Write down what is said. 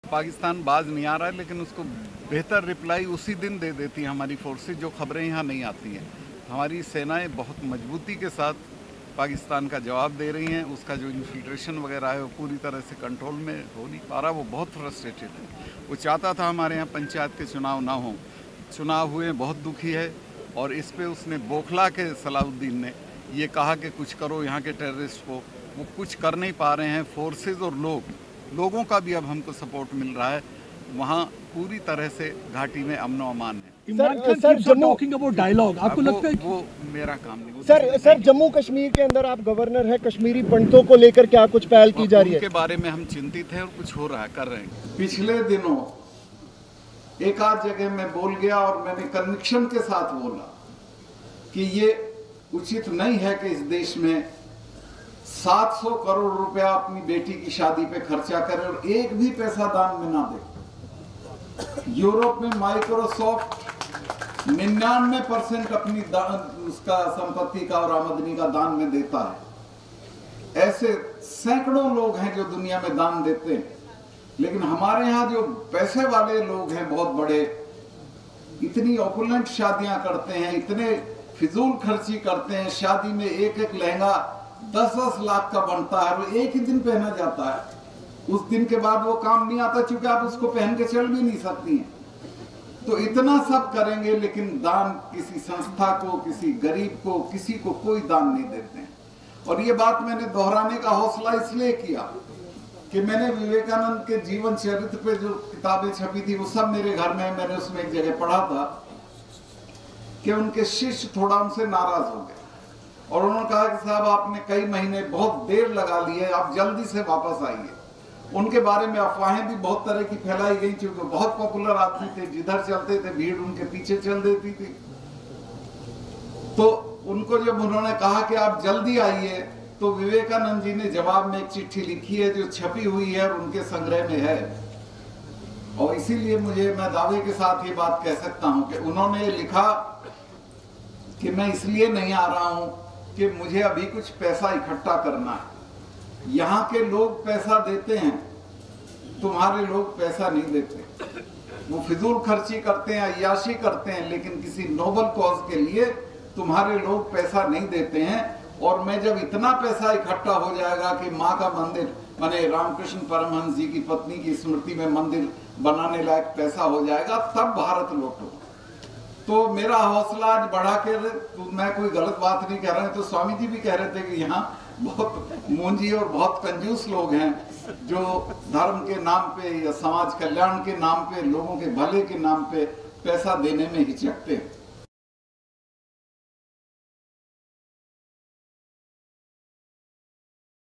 पाकिस्तान बाज नहीं आ रहा है, लेकिन उसको बेहतर रिप्लाई उसी दिन दे देती है हमारी फोर्सेज, जो खबरें यहाँ नहीं आती हैं। हमारी सेनाएं बहुत मजबूती के साथ पाकिस्तान का जवाब दे रही हैं। उसका जो इन्फिल्ट्रेशन वगैरह है वो पूरी तरह से कंट्रोल में हो नहीं पा रहा। वो बहुत फ्रस्ट्रेटेड है। वो चाहता था हमारे यहाँ पंचायत के चुनाव ना हों, चुनाव हुए, बहुत दुखी है। और इस पे उसने बौखला के सलाउद्दीन ने ये कहा कि कुछ करो यहाँ के टेररिस्ट को, वो कुछ कर नहीं पा रहे हैं। फोर्सेज और लोगों का भी अब हमको सपोर्ट मिल रहा है। वहाँ पूरी तरह से घाटी में अमन व अमान है। Imran Khan keeps on talking about dialogue. आपको लगता है वो मेरा काम नहीं। सर जम्मू कश्मीर के अंदर आप गवर्नर है, कश्मीरी पंडितों को लेकर क्या कुछ पहल की जा रही है? उनके बारे में हम चिंतित हैं और कुछ हो रहा है, कर रहे हैं। पिछले दिनों एक आध जगह मैं बोल गया और मैंने कन्विक्शन के साथ बोला कि ये उचित नहीं है कि इस देश में 700 करोड़ रुपया अपनी बेटी की शादी पे खर्चा करे और एक भी पैसा दान में ना दे। यूरोप में माइक्रोसॉफ्ट 99% अपनी उसका संपत्ति का और आमदनी का दान में देता है। ऐसे सैकड़ों लोग हैं जो दुनिया में दान देते हैं, लेकिन हमारे यहाँ जो पैसे वाले लोग हैं बहुत बड़े, इतनी ऑपुलेंट शादियां करते हैं, इतने फिजूल खर्ची करते हैं। शादी में एक एक लहंगा 10-10 लाख का बनता है, वो एक ही दिन पहना जाता है। उस दिन के बाद वो काम नहीं आता, क्योंकि आप उसको पहन के चल भी नहीं सकती हैं। तो इतना सब करेंगे, लेकिन दान किसी संस्था को, किसी गरीब को, किसी को कोई दान नहीं देते हैं। और ये बात मैंने दोहराने का हौसला इसलिए किया कि मैंने विवेकानंद के जीवन चरित्र पे जो किताबें छपी थी वो सब मेरे घर में, मैंने उसमें एक जगह पढ़ा था कि उनके शिष्य थोड़ा उनसे नाराज हो गए और उन्होंने कहा कि साहब आपने कई महीने बहुत देर लगा ली है, आप जल्दी से वापस आइए। उनके बारे में अफवाहें भी बहुत तरह की फैलाई गई, क्योंकि बहुत पॉपुलर आदमी थे, जिधर चलते थे भीड़ उनके पीछे चल देती थी। तो उनको जब उन्होंने कहा कि आप जल्दी आइए, तो विवेकानंद जी ने जवाब में एक चिट्ठी लिखी है जो छपी हुई है और उनके संग्रह में है। और इसीलिए मैं दावे के साथ ये बात कह सकता हूं कि उन्होंने लिखा कि मैं इसलिए नहीं आ रहा हूं कि मुझे अभी कुछ पैसा इकट्ठा करना है। यहाँ के लोग पैसा देते हैं, तुम्हारे लोग पैसा नहीं देते। वो फिजूल खर्ची करते हैं, अय्याशी करते हैं, लेकिन किसी नोबल कॉज के लिए तुम्हारे लोग पैसा नहीं देते हैं। और मैं जब इतना पैसा इकट्ठा हो जाएगा कि माँ का मंदिर, माने रामकृष्ण परमहंस जी की पत्नी की स्मृति में मंदिर बनाने लायक पैसा हो जाएगा, तब भारत लौटो। तो मेरा हौसला आज बढ़ा के, तो मैं कोई गलत बात नहीं कह रहा हूं। तो स्वामी जी भी कह रहे थे कि यहाँ बहुत मूंजी और बहुत कंजूस लोग हैं जो धर्म के नाम पे या समाज कल्याण के नाम पे, लोगों के भले के नाम पे पैसा देने में हिचकते हैं।